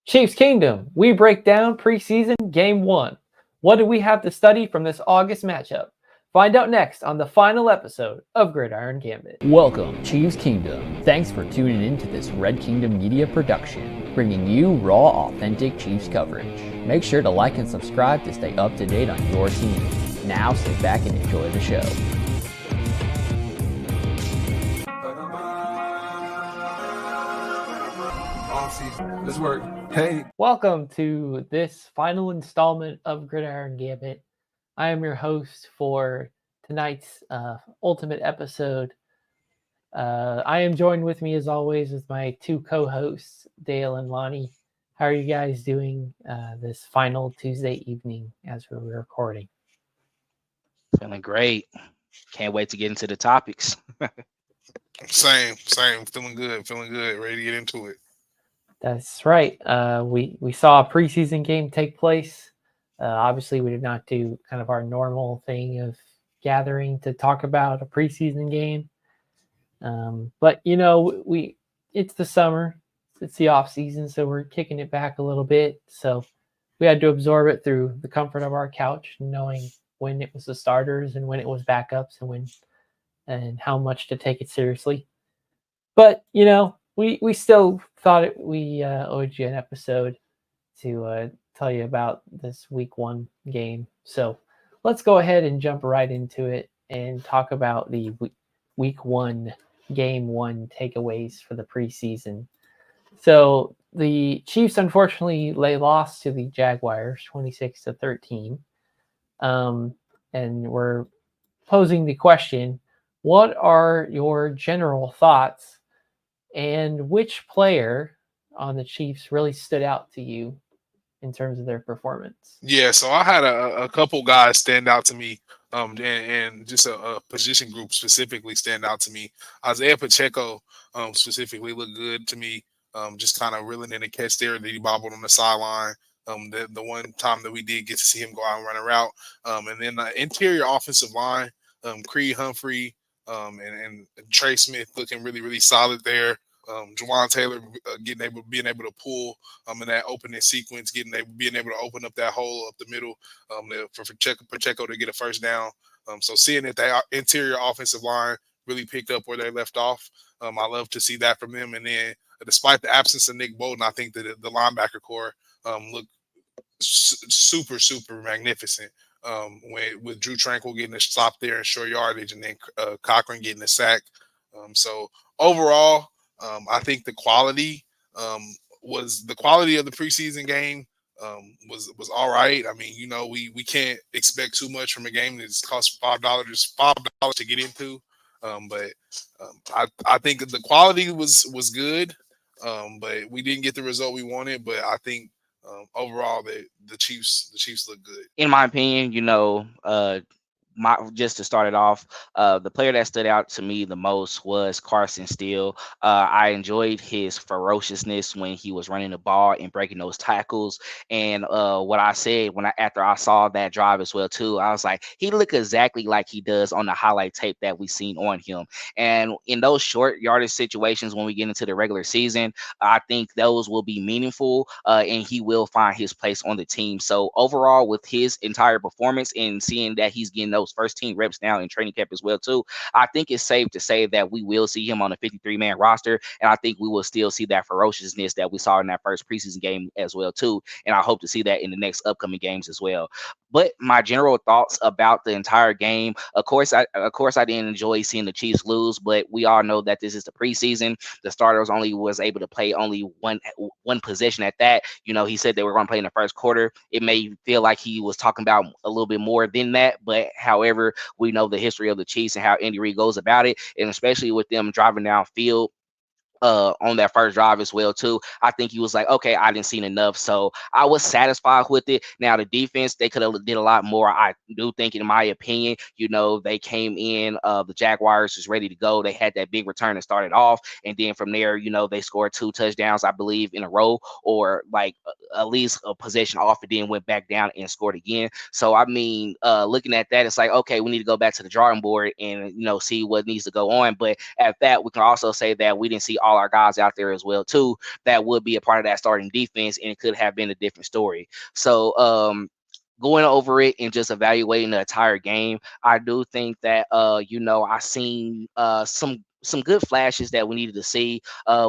Chiefs Kingdom, we break down preseason game 1. What do we have to study from this August matchup? Find out next on the final episode of Gridiron Gambit. Welcome, Chiefs Kingdom. Thanks for tuning in to this Red Kingdom Media production, bringing you raw, authentic Chiefs coverage. Make sure to like and subscribe to stay up to date on your team. Now sit back and enjoy the show. Let's work. Hey. Welcome to this final installment of Gridiron Gambit. I am your host for tonight's ultimate episode. I am joined with me, as always, with my two co-hosts, Dale and Lonnie. How are you guys doing this final Tuesday evening as we're recording? Feeling great. Can't wait to get into the topics. Same. Feeling good. Ready to get into it. That's right. We saw a preseason game take place. Obviously, we did not do kind of our normal thing of gathering to talk about a preseason game. But, you know, it's the summer. It's the off season, so we're kicking it back a little bit. So we had to absorb it through the comfort of our couch, knowing when it was the starters and when it was backups and how much to take it seriously. But, you know, we still thought we owed you an episode to tell you about this week 1 game. So let's go ahead and jump right into it and talk about the week 1, game 1 takeaways for the preseason. So the Chiefs, unfortunately, lost to the Jaguars 26-13. And we're posing the question, what are your general thoughts and which player on the Chiefs really stood out to you in terms of their performance? Yeah, so I had a couple guys stand out to me, and just a position group specifically stand out to me. Isaiah Pacheco specifically looked good to me, just kind of reeling in a catch there that he bobbled on the sideline. The one time that we did get to see him go out and run a route. And then the interior offensive line, Creed Humphrey and Trey Smith looking really, really solid there. Juwan Taylor being able to pull in that opening sequence, being able to open up that hole up the middle for Pacheco to get a first down. So seeing that the interior offensive line really picked up where they left off, I love to see that from them. And then despite the absence of Nick Bolton, I think that the linebacker core looked super, super magnificent. With Drew Tranquil getting a stop there in short yardage, and then Cochran getting a sack. So overall, I think the quality of the preseason game was all right. I mean, you know, we can't expect too much from a game that's cost $5 to get into. But I think the quality was good. But we didn't get the result we wanted. But I think overall the Chiefs look good. In my opinion, you know, just to start it off, the player that stood out to me the most was Carson Steele. I enjoyed his ferociousness when he was running the ball and breaking those tackles. And what I said after I saw that drive as well too, I was like, he looked exactly like he does on the highlight tape that we seen on him. And in those short yardage situations, when we get into the regular season, I think those will be meaningful, and he will find his place on the team. So overall, with his entire performance and seeing that he's getting those first team reps now in training camp as well too, I think it's safe to say that we will see him on a 53-man roster, and I think we will still see that ferociousness that we saw in that first preseason game as well too, and I hope to see that in the next upcoming games as well. But my general thoughts about the entire game, of course I didn't enjoy seeing the Chiefs lose, but we all know that this is the preseason. The starters only was able to play only one possession at that. You know, he said they were going to play in the first quarter. It may feel like he was talking about a little bit more than that, but however, we know the history of the Chiefs and how Andy Reid goes about it, and especially with them driving downfield on that first drive as well too. I think he was like, okay, I didn't see enough. So I was satisfied with it. Now the defense, they could have did a lot more. I do think, in my opinion, you know, they came in, the Jaguars was ready to go. They had that big return and started off. And then from there, you know, they scored 2 touchdowns, I believe, in a row, or like at least a possession off, and then went back down and scored again. So, I mean, looking at that, it's like, okay, we need to go back to the drawing board and, you know, see what needs to go on. But at that, we can also say that we didn't see all our guys out there as well too that would be a part of that starting defense, and it could have been a different story. So going over it and just evaluating the entire game, I do think that I seen some good flashes that we needed to see.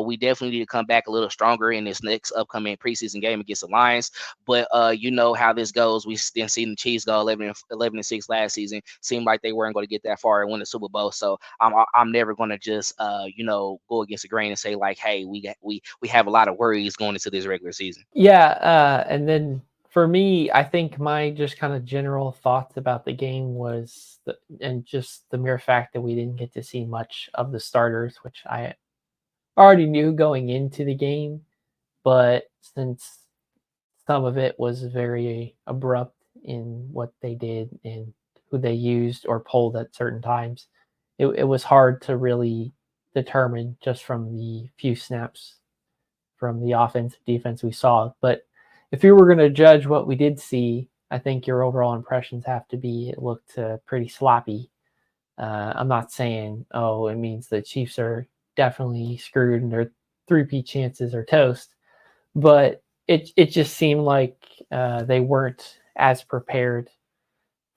We definitely need to come back a little stronger in this next upcoming preseason game against the Lions. But you know how this goes. We then seen the Chiefs go 11-6 last season. Seemed like they weren't going to get that far and win the Super Bowl. So I'm never going to just go against the grain and say like, hey, we have a lot of worries going into this regular season. Yeah, and then for me, I think my just kind of general thoughts about the game was and just the mere fact that we didn't get to see much of the starters, which I already knew going into the game, but since some of it was very abrupt in what they did and who they used or pulled at certain times, it was hard to really determine just from the few snaps from the offensive defense we saw. But if you were going to judge what we did see, I think your overall impressions have to be it looked pretty sloppy. I'm not saying, it means the Chiefs are definitely screwed and their 3-peat chances are toast, but it just seemed like they weren't as prepared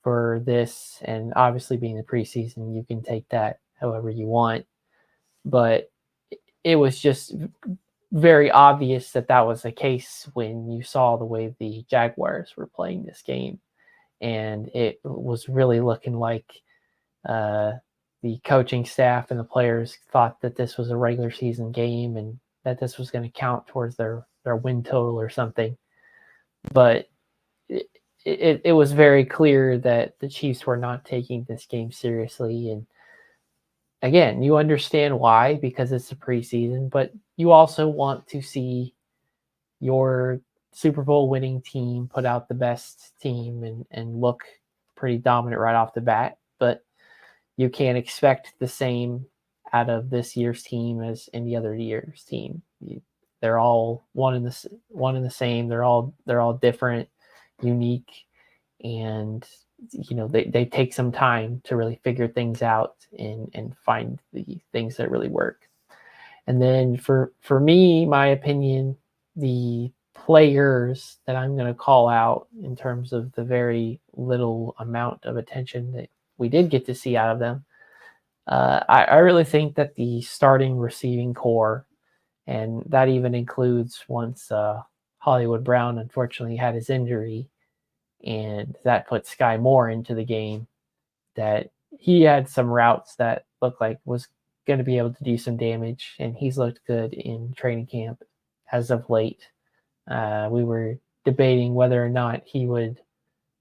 for this. And obviously, being the preseason, you can take that however you want. But it was just very obvious that was the case when you saw the way the Jaguars were playing this game. And it was really looking like the coaching staff and the players thought that this was a regular season game and that this was going to count towards their win total or something. But it was very clear that the Chiefs were not taking this game seriously. And again, you understand why, because it's a preseason, but you also want to see your Super Bowl winning team put out the best team and look pretty dominant right off the bat. But you can't expect the same out of this year's team as any other year's team. They're all one and the same. They're all different, unique, and they take some time to really figure things out and find the things that really work. And then for me, my opinion, the players that I'm going to call out in terms of the very little amount of attention that we did get to see out of them, I really think that the starting receiving core, and that even includes once Hollywood Brown unfortunately had his injury, and that put Sky Moore into the game, that he had some routes that looked like was going to be able to do some damage, and he's looked good in training camp as of late. We were debating whether or not he would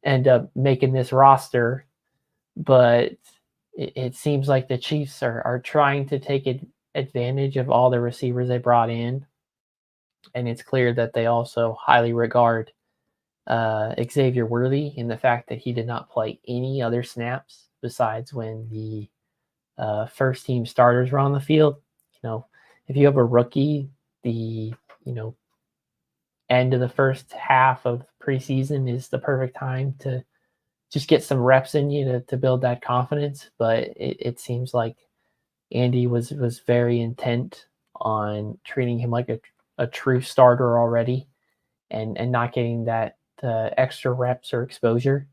end up making this roster, but it seems like the Chiefs are trying to take advantage of all the receivers they brought in, and it's clear that they also highly regard Xavier Worthy in the fact that he did not play any other snaps besides when the first team starters were on the field. If you have a rookie, the end of the first half of preseason is the perfect time to just get some reps in you to build that confidence. But it seems like Andy was very intent on treating him like a true starter already and not getting that extra reps or exposure.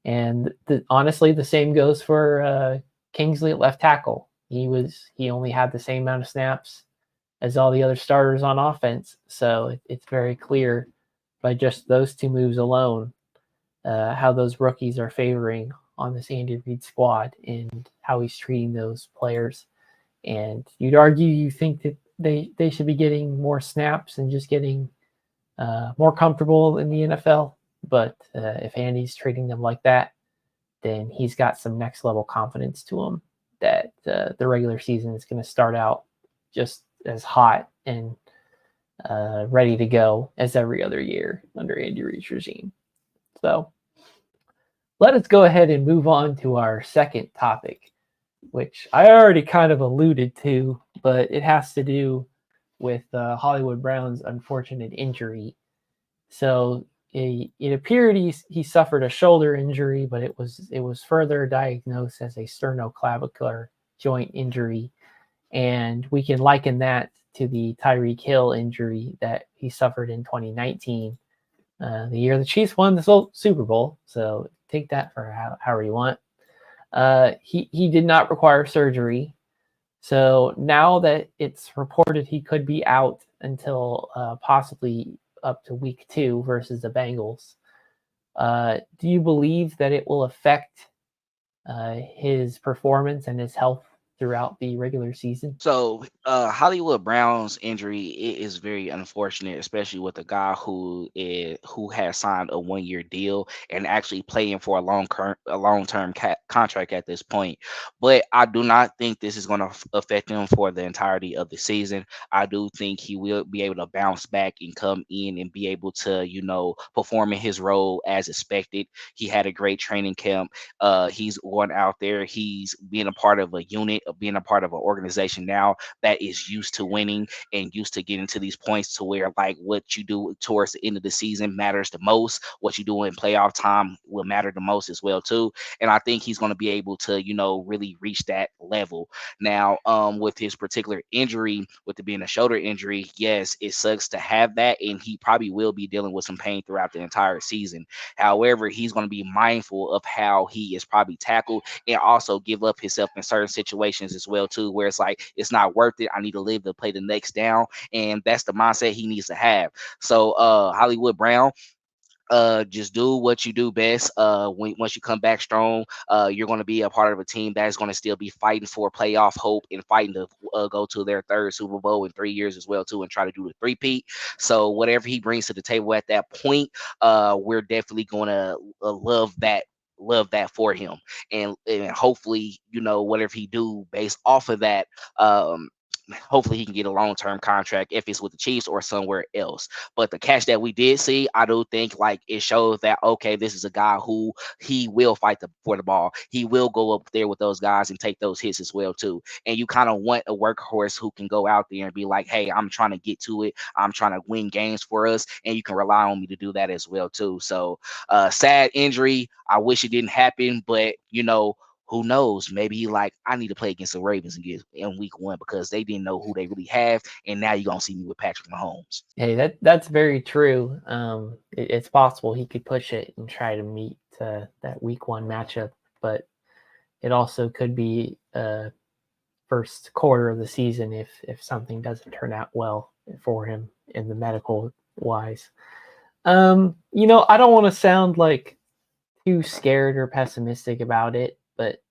And honestly, the same goes for Kingsley at left tackle. He only had the same amount of snaps as all the other starters on offense. So it's very clear by just those two moves alone how those rookies are favoring on this Andy Reid squad and how he's treating those players. And you'd argue you think that they should be getting more snaps and just getting more comfortable in the NFL. But if Andy's treating them like that, then he's got some next level confidence to him that the regular season is going to start out just as hot and ready to go as every other year under Andy Reid's regime. So let us go ahead and move on to our second topic, which I already kind of alluded to, but it has to do with Hollywood Brown's unfortunate injury. So it appeared he suffered a shoulder injury, but it was further diagnosed as a sternoclavicular joint injury, and we can liken that to the Tyreek Hill injury that he suffered in 2019, the year the Chiefs won the Super Bowl. So take that for however you want. He did not require surgery. So now that it's reported he could be out until possibly up to week 2 versus the Bengals, do you believe that it will affect his performance and his health throughout the regular season? So Hollywood Brown's injury is very unfortunate, especially with a guy who has signed a 1-year deal and actually playing for a long-term contract at this point. But I do not think this is going to affect him for the entirety of the season. I do think he will be able to bounce back and come in and be able to, perform in his role as expected. He had a great training camp. He's going out there. He's being a part of a unit, of being a part of an organization now that is used to winning and used to getting to these points to where like what you do towards the end of the season matters the most. What you do in playoff time will matter the most as well too. And I think he's going to be able to, really reach that level. Now, with his particular injury, with it being a shoulder injury, yes, it sucks to have that, and he probably will be dealing with some pain throughout the entire season. However, he's going to be mindful of how he is probably tackled and also give up himself in certain situations as well too, where it's like it's not worth it. I need to live to play the next down, and that's the mindset he needs to have. So, Hollywood Brown, just do what you do best. Once you come back strong, you're going to be a part of a team that is going to still be fighting for playoff hope and fighting to go to their 3rd Super Bowl in 3 years as well too, and try to do the three-peat. So whatever he brings to the table at that point, we're definitely going to love that for him, and hopefully, whatever he do based off of that, hopefully he can get a long-term contract if it's with the Chiefs or somewhere else. But the catch that we did see, I do think like it shows that, okay, this is a guy who he will fight for the ball. He will go up there with those guys and take those hits as well too. And you kind of want a workhorse who can go out there and be like, hey, I'm trying to get to it. I'm trying to win games for us, and you can rely on me to do that as well too. So sad injury. I wish it didn't happen, but who knows? Maybe like I need to play against the Ravens and get in week 1 because they didn't know who they really have, and now you're gonna see me with Patrick Mahomes. Hey, that's very true. It's possible he could push it and try to meet that week 1 matchup, but it also could be first quarter of the season if something doesn't turn out well for him in the medical wise. I don't want to sound like too scared or pessimistic about it, but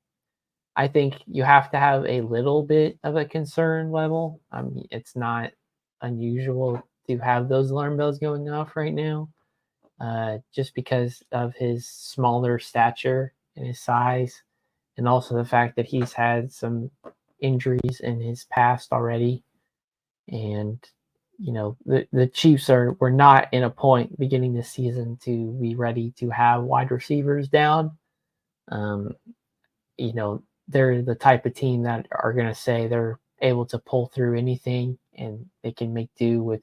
I think you have to have a little bit of a concern level. I mean, it's not unusual to have those alarm bells going off right now, just because of his smaller stature and his size, and also the fact that he's had some injuries in his past already. And the Chiefs were not in a point beginning this season to be ready to have wide receivers down. They're the type of team that are going to say they're able to pull through anything and they can make do with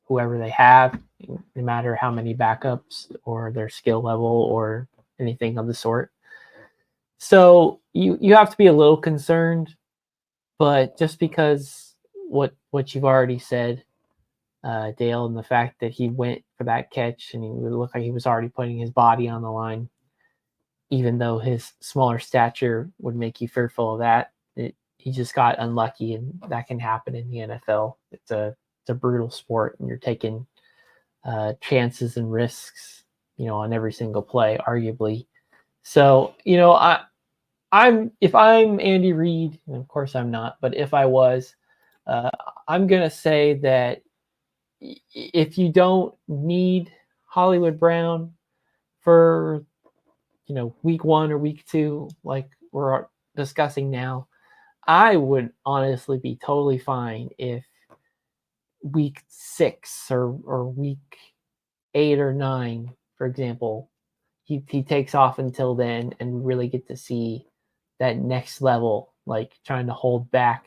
whoever they have, no matter how many backups or their skill level or anything of the sort. So you have to be a little concerned, but just because what you've already said, Dale, and the fact that he went for that catch and he looked like he was already putting his body on the line, even though his smaller stature would make you fearful of that, he just got unlucky, and that can happen in the NFL. It's a brutal sport, and you're taking chances and risks, on every single play, arguably. So, if I'm Andy Reid, and of course I'm not, but if I was, I'm gonna say that if you don't need Hollywood Brown for week 1 or week 2, like we're discussing now, I would honestly be totally fine if week 6 or week 8 or 9, for example, he takes off until then and we really get to see that next level, like trying to hold back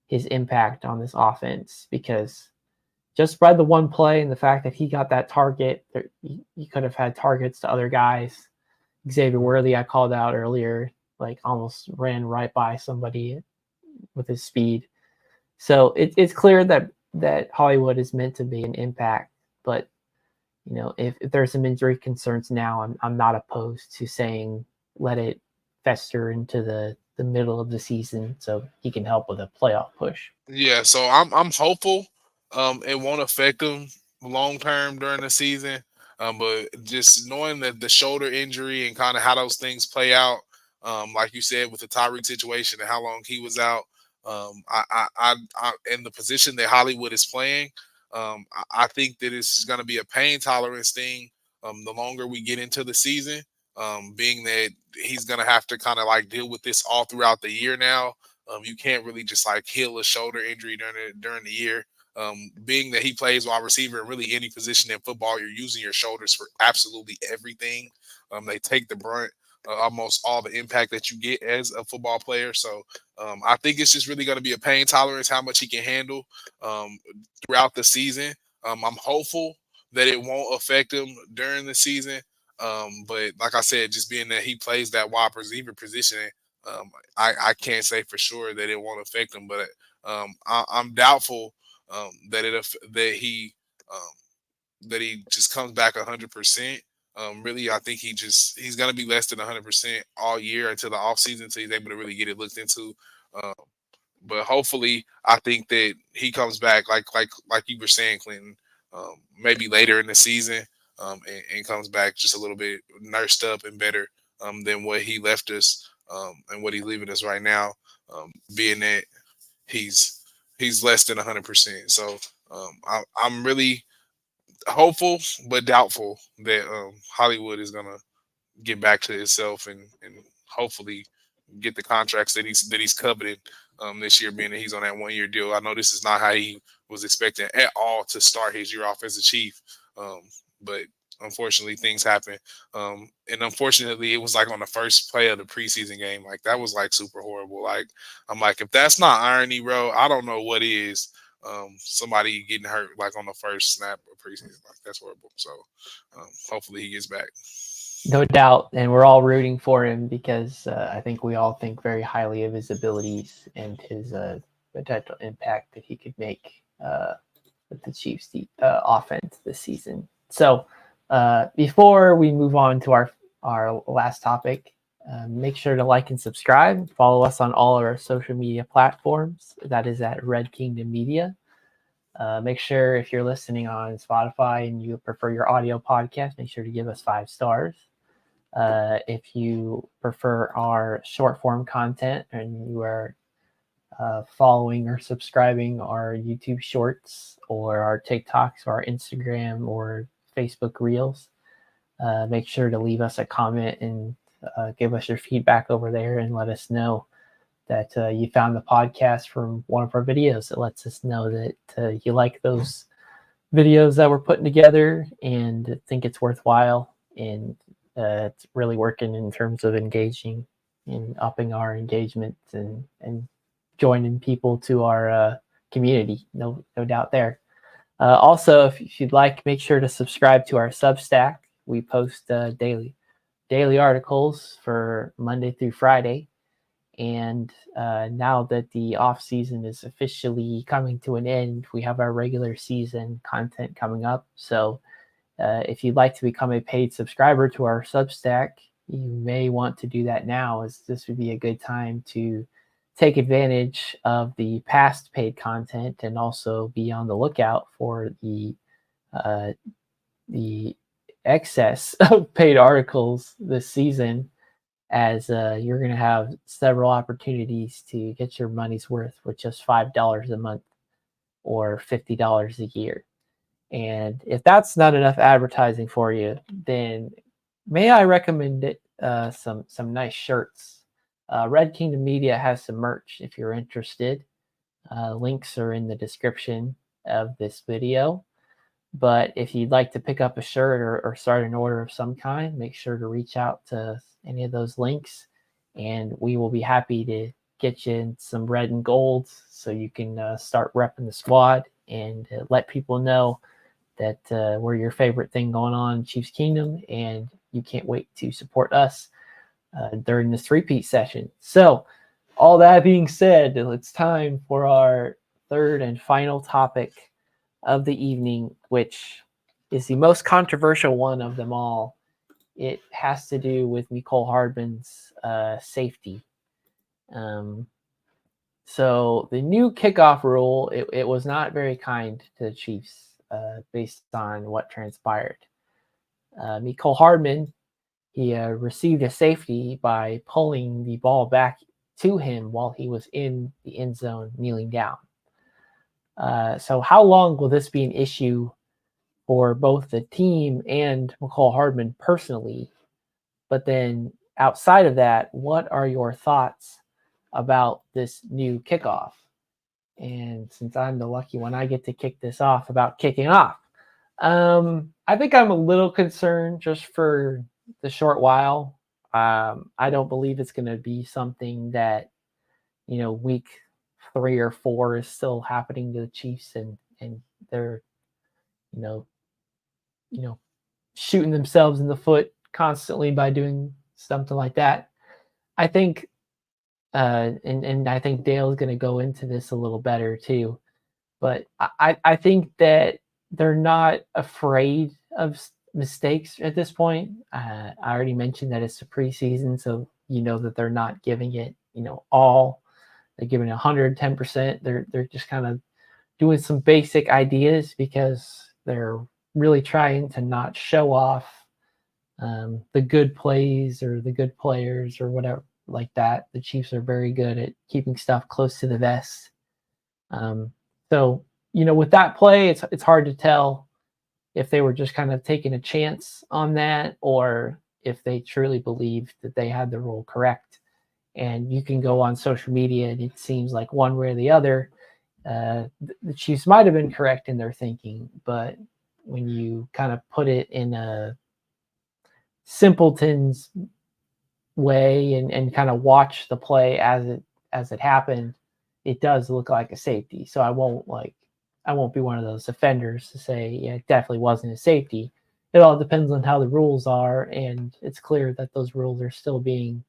his impact on this offense, because just by the one play and the fact that he got that target, he could have had targets to other guys. Xavier Worthy, I called out earlier, like almost ran right by somebody with his speed. So it's clear that Hollywood is meant to be an impact, but if there's some injury concerns now, I'm not opposed to saying let it fester into the middle of the season so he can help with a playoff push. Yeah, so I'm hopeful it won't affect him long term during the season. But just knowing that the shoulder injury and kind of how those things play out, like you said with the Tyreek situation and how long he was out, I in the position that Hollywood is playing, I think that it's going to be a pain tolerance thing. The longer we get into the season, being that he's going to have to kind of like deal with this all throughout the year now. You can't really just like heal a shoulder injury during the year. Being that he plays wide receiver in really any position in football, you're using your shoulders for absolutely everything. They take the brunt, almost all the impact that you get as a football player. So I think it's just really going to be a pain tolerance, how much he can handle throughout the season. I'm hopeful that it won't affect him during the season. But like I said, just being that he plays that wide receiver position, I can't say for sure that it won't affect him, but I'm doubtful that he just comes back 100%. Really, I think he's going to be less than 100% all year until the offseason, until he's able to really get it looked into. Um, but hopefully, I think that he comes back like you were saying, Clinton, maybe later in the season, and comes back just a little bit nursed up and better than what he left us and what he's leaving us right now, being that he's less than 100%. So I'm really hopeful but doubtful that Hollywood is gonna get back to itself and hopefully get the contracts that he's coveted this year, being that he's on that 1 year deal. I know this is not how he was expecting at all to start his year off as a Chief, but unfortunately things happen. And unfortunately, it was like on the first play of the preseason game. Like that was like super horrible. Like I'm like, if that's not irony, bro, I don't know what is. Somebody getting hurt like on the first snap of preseason, like that's horrible. So hopefully he gets back. No doubt, and we're all rooting for him because I think we all think very highly of his abilities and his potential impact that he could make with the Chiefs' offense this season. So before we move on to our last topic, make sure to like and subscribe. Follow us on all of our social media platforms. That is at Red Kingdom Media. Make sure if you're listening on Spotify and you prefer your audio podcast, make sure to give us 5 stars. If you prefer our short form content and you are following or subscribing our YouTube shorts or our TikToks or our Instagram or Facebook Reels, make sure to leave us a comment and give us your feedback over there and let us know that you found the podcast from one of our videos. It lets us know that you like those videos that we're putting together and think it's worthwhile, and it's really working in terms of engaging and upping our engagement and joining people to our community. No doubt there. Also, if you'd like, make sure to subscribe to our Substack. We post daily articles for Monday through Friday. And now that the off season is officially coming to an end, we have our regular season content coming up. So if you'd like to become a paid subscriber to our Substack, you may want to do that now, as this would be a good time to take advantage of the past paid content and also be on the lookout for the excess of paid articles this season, as you're going to have several opportunities to get your money's worth with just $5 a month or $50 a year. And if that's not enough advertising for you, then may I recommend it some nice shirts. Red Kingdom Media has some merch if you're interested. Links are in the description of this video. But if you'd like to pick up a shirt or start an order of some kind, make sure to reach out to any of those links, and we will be happy to get you in some red and gold so you can start repping the squad and let people know that we're your favorite thing going on in Chiefs Kingdom, and you can't wait to support us during this repeat session. So all that being said, it's time for our third and final topic of the evening, which is the most controversial one of them all. It has to do with Mecole Hardman's safety. So the new kickoff rule, it was not very kind to the Chiefs based on what transpired. Mecole Hardman, he received a safety by pulling the ball back to him while he was in the end zone kneeling down. So how long will this be an issue for both the team and Mecole Hardman personally? But then outside of that, what are your thoughts about this new kickoff? And since I'm the lucky one, I get to kick this off about kicking off. I think I'm a little concerned just for the short while. I don't believe it's going to be something that, week 3 or 4 is still happening to the Chiefs and they're, you know, shooting themselves in the foot constantly by doing something like that. I think, and I think Dale's going to go into this a little better too, but I think that they're not afraid of mistakes at this point. I already mentioned that it's the preseason, so that they're not giving it, all. They're giving it 110%. They're just kind of doing some basic ideas because they're really trying to not show off the good plays or the good players or whatever like that. The Chiefs are very good at keeping stuff close to the vest. So, with that play, it's hard to tell if they were just kind of taking a chance on that or if they truly believed that they had the rule correct. And you can go on social media and it seems like one way or the other, the Chiefs might have been correct in their thinking, but when you kind of put it in a simpleton's way and kind of watch the play as it happened, it does look like a safety. So I won't be one of those offenders to say, yeah, it definitely wasn't a safety. It all depends on how the rules are, and it's clear that those rules are still being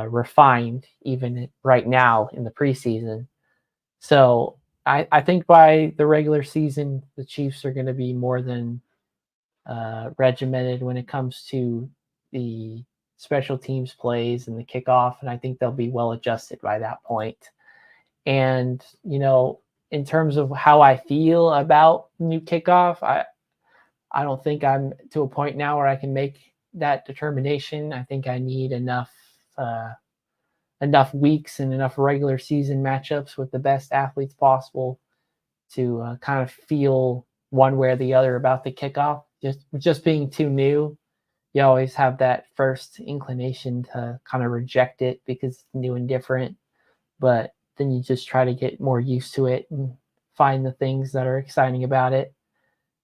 refined even right now in the preseason. So I think by the regular season, the Chiefs are going to be more than regimented when it comes to the special teams plays and the kickoff, and I think they'll be well adjusted by that point. And in terms of how I feel about new kickoff, I don't think I'm to a point now where I can make that determination. I think I need enough weeks and enough regular season matchups with the best athletes possible to kind of feel one way or the other about the kickoff. Just being too new, you always have that first inclination to kind of reject it because it's new and different. But then you just try to get more used to it and find the things that are exciting about it.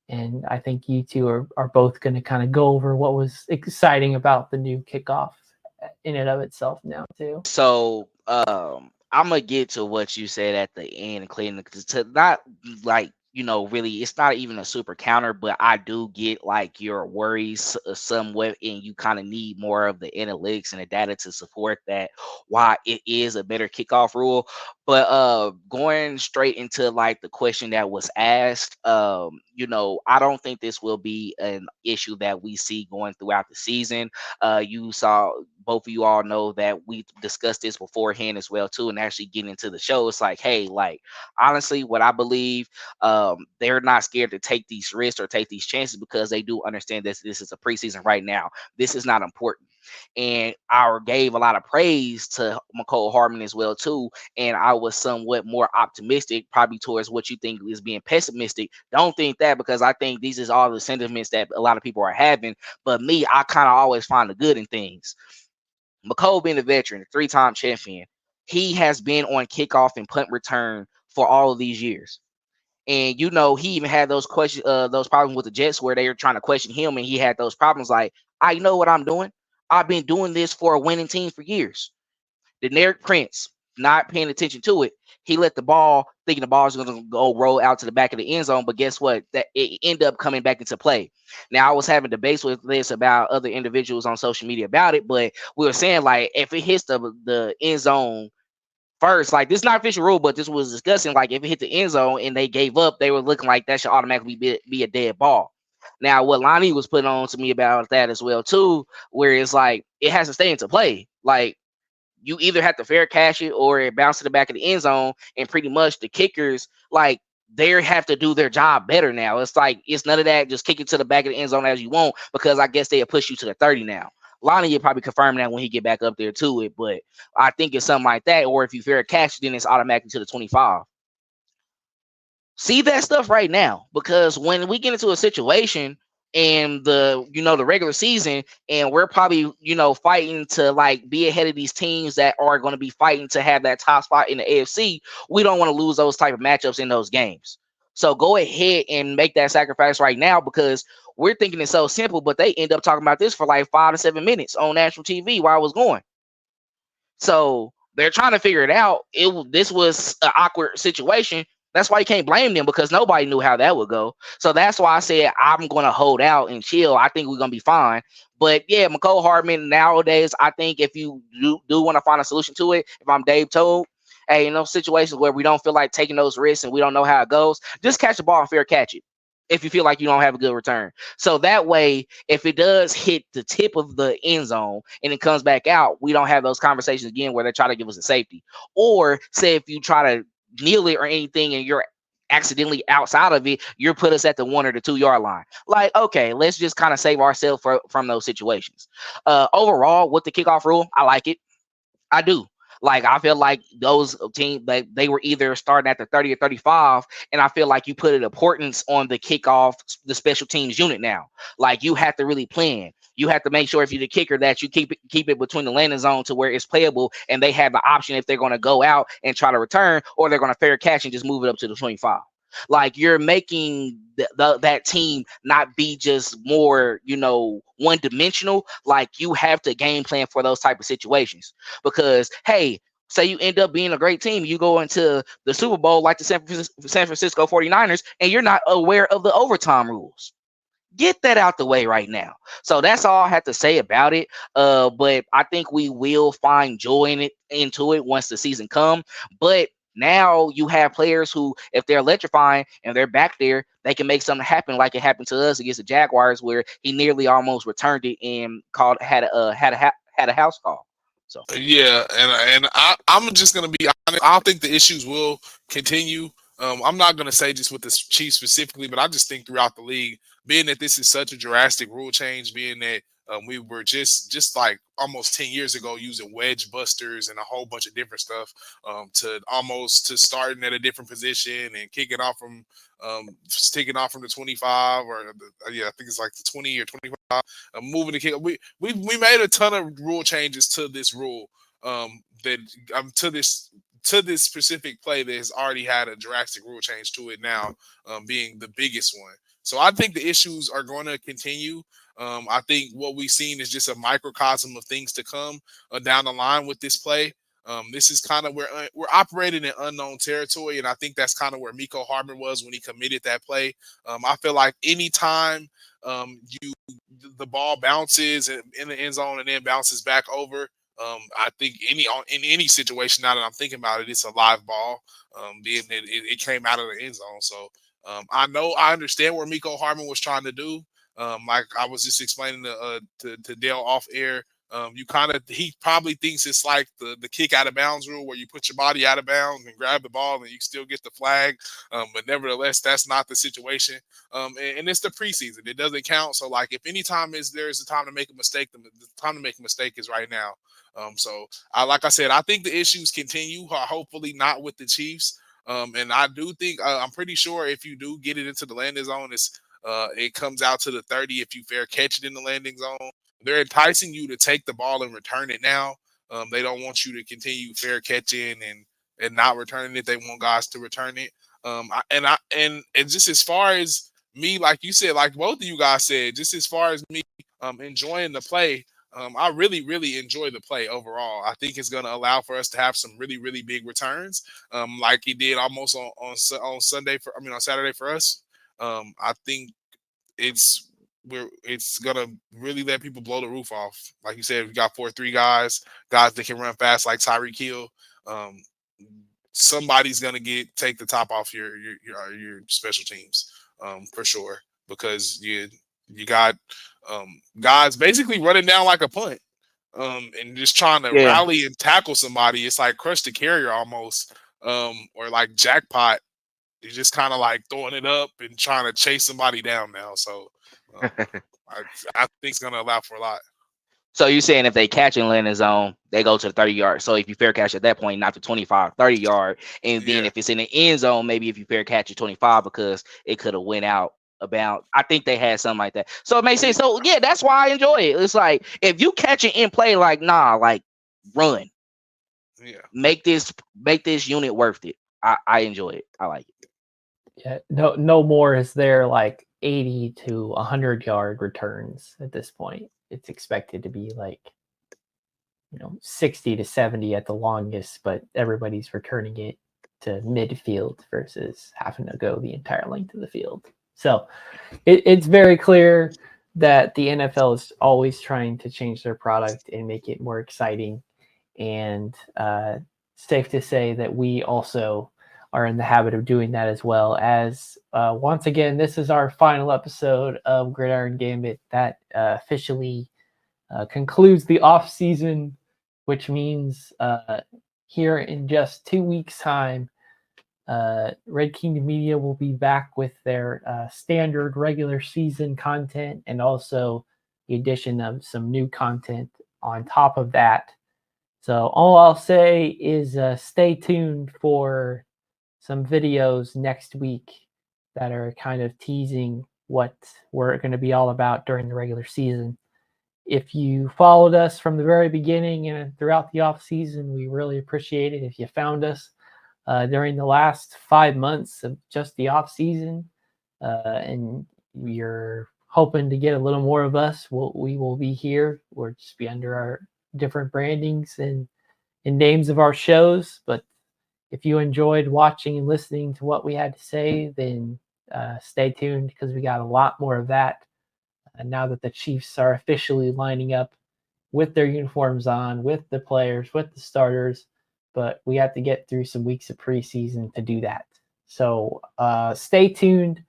And I think you two are both going to kind of go over what was exciting about the new kickoff in and of itself now too. So I'm gonna get to what you said at the end, Clayton, to not like really, it's not even a super counter, but I do get like your worries somewhat, and you kind of need more of the analytics and the data to support that. Why it is a better kickoff rule, but going straight into like the question that was asked, I don't think this will be an issue that we see going throughout the season. You saw, both of you all know that we discussed this beforehand as well too, and actually getting into the show, it's like, hey, like honestly, what I believe, they're not scared to take these risks or take these chances because they do understand that this is a preseason right now. This is not important. And I gave a lot of praise to Mecole Hardman as well too, and I was somewhat more optimistic, probably towards what you think is being pessimistic. Don't think that, because I think these is all the sentiments that a lot of people are having. But me, I kind of always find the good in things. Mecole being a veteran, a 3-time champion, he has been on kickoff and punt return for all of these years. And he even had those problems with the Jets where they were trying to question him, and he had those problems like, I know what I'm doing. I've been doing this for a winning team for years. The Derek Prince, not paying attention to it, he let the ball, thinking the ball is going to go roll out to the back of the end zone, but guess what? That it ended up coming back into play. Now, I was having debates with this about other individuals on social media about it, but we were saying like, if it hits the end zone first. Like, this is not official rule, but this was discussing, like, if it hit the end zone and they gave up, they were looking like that should automatically be a dead ball. Now, what Lonnie was putting on to me about that as well too, where it's like it has to stay into play. Like, you either have to fair catch it or it bounce to the back of the end zone, and pretty much the kickers, like, they have to do their job better now. It's like, it's none of that just kick it to the back of the end zone as you want, because I guess they'll push you to the 30 now. Lonnie will probably confirm that when he get back up there to it, but I think it's something like that. Or if you fair catch, then it's automatically to the 25. See that stuff right now, because when we get into a situation and the regular season, and we're probably fighting to like be ahead of these teams that are going to be fighting to have that top spot in the AFC, we don't want to lose those type of matchups in those games. So go ahead and make that sacrifice right now, because we're thinking it's so simple, but they end up talking about this for like 5 to 7 minutes on national TV while I was going. So they're trying to figure it out. This was an awkward situation. That's why you can't blame them, because nobody knew how that would go. So that's why I said I'm going to hold out and chill. I think we're going to be fine. But yeah, Mecole Hardman nowadays, I think if you do want to find a solution to it, if I'm Dave Toad, hey, in those situations where we don't feel like taking those risks and we don't know how it goes, just catch the ball and fair catch it if you feel like you don't have a good return. So that way, if it does hit the tip of the end zone and it comes back out, we don't have those conversations again where they try to give us a safety. Or say if you try to kneel it or anything and you're accidentally outside of it, you're put us at the 1 or the 2 yard line. Like, okay, let's just kind of save ourselves from those situations. Overall, with the kickoff rule, I like it. I do. Like, I feel like those teams, like, they were either starting at the 30 or 35, and I feel like you put an importance on the kickoff, the special teams unit now. Like, you have to really plan. You have to make sure, if you're the kicker, that you keep it between the landing zone to where it's playable, and they have the option if they're going to go out and try to return, or they're going to fair catch and just move it up to the 25. Like, you're making that team not be just more, one dimensional. Like, you have to game plan for those type of situations, because hey, say you end up being a great team, you go into the Super Bowl like the San Francisco 49ers, and you're not aware of the overtime rules. Get that out the way right now. So that's all I have to say about it. But I think we will find joy into it once the season come. But now you have players who, if they're electrifying and they're back there, they can make something happen, like it happened to us against the Jaguars, where he nearly almost returned it and had a house call. So Yeah, and I'm just gonna be honest. I don't think the issues will continue. I'm not gonna say just with the Chiefs specifically, but I just think throughout the league, being that this is such a drastic rule change, being that we were just like almost 10 years ago using wedge busters and a whole bunch of different stuff, to starting at a different position and kicking off from taking off from the 25, or I think it's like the 20 or 25, moving the kick. We made a ton of rule changes to this rule, that to this specific play that has already had a drastic rule change to it now, being the biggest one. So I think the issues are going to continue. I think what we've seen is just a microcosm of things to come down the line with this play. This is kind of where we're operating in unknown territory, and I think that's kind of where Mecole Hardman was when he committed that play. I feel like anytime the ball bounces in the end zone and then bounces back over, I think in any situation, now that I'm thinking about it, it's a live ball, being that it came out of the end zone. So I understand where Mecole Hardman was trying to do. Like I was just explaining to Dale off air. He probably thinks it's like the kick out of bounds rule, where you put your body out of bounds and grab the ball and you still get the flag. But nevertheless, that's not the situation. And it's the preseason; it doesn't count. So, like, if any time there's a time to make a mistake, the time to make a mistake is right now. So, like I said, I think the issues continue. Hopefully, not with the Chiefs. And I do think I'm pretty sure if you do get it into the landing zone, it comes out to the 30 if you fair catch it in the landing zone. They're enticing you to take the ball and return it now. They don't want you to continue fair catching and not returning it. They want guys to return it. And just as far as me, like you said, like both of you guys said, just as far as me enjoying the play, I really, really enjoy the play overall. I think it's going to allow for us to have some really, really big returns, like he did almost on Saturday for us. I think it's gonna really let people blow the roof off. Like you said, we got 4-3 guys that can run fast like Tyreek Hill. somebody's gonna take the top off your special teams, for sure, because you got guys basically running down like a punt, and just trying to Yeah. rally and tackle somebody. It's like crush the carrier almost, or like jackpot. You're just kind of like throwing it up and trying to chase somebody down now. So I think it's gonna allow for a lot. So you're saying if they catch and land in zone, they go to the 30 yard. So if you fair catch at that point, not the 25, 30 yard. And then if it's in the end zone, maybe if you fair catch at 25 because it could have went out about. I think they had something like that. So it makes sense. So yeah, that's why I enjoy it. It's like if you catch it in play, like like run. Yeah. Make this unit worth it. I enjoy it. I like it. Yeah, no more is there like 80 to 100 yard returns at this point. It's expected to be like 60 to 70 at the longest, but everybody's returning it to midfield versus having to go the entire length of the field. So it's very clear that the NFL is always trying to change their product and make it more exciting. And safe to say that we also are in the habit of doing that as well. As once again, this is our final episode of Gridiron Gambit that officially concludes the off season, which means here in just 2 weeks' time, Red Kingdom Media will be back with their standard regular season content and also the addition of some new content on top of that. So all I'll say is stay tuned for some videos next week that are kind of teasing what we're going to be all about during the regular season. If you followed us from the very beginning and throughout the off season, we really appreciate it. If you found us during the last 5 months of just the off season, and you're hoping to get a little more of us, we will be here. We'll just be under our different brandings and names of our shows. But if you enjoyed watching and listening to what we had to say, then stay tuned because we got a lot more of that. And now that the Chiefs are officially lining up with their uniforms on, with the players, with the starters, but we have to get through some weeks of preseason to do that. So stay tuned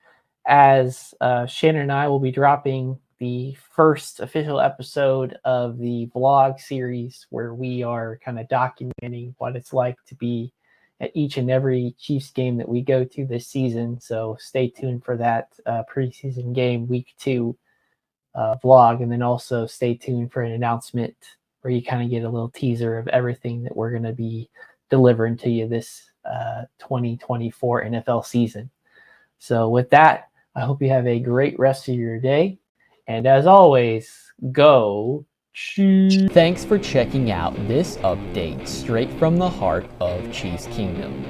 as Shannon and I will be dropping the first official episode of the vlog series where we are kind of documenting what it's like to be at each and every Chiefs game that we go to this season. So stay tuned for that preseason game week 2 vlog, and then also stay tuned for an announcement where you kind of get a little teaser of everything that we're going to be delivering to you this 2024 NFL season. So with that, I hope you have a great rest of your day. And as always, go Chiefs. Thanks for checking out this update straight from the heart of Chiefs Kingdom.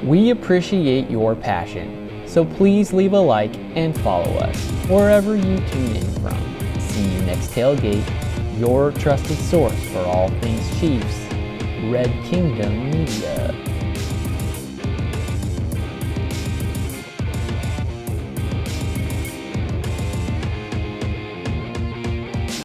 We appreciate your passion, so please leave a like and follow us wherever you tune in from. See you next tailgate, your trusted source for all things Chiefs, Red Kingdom Media.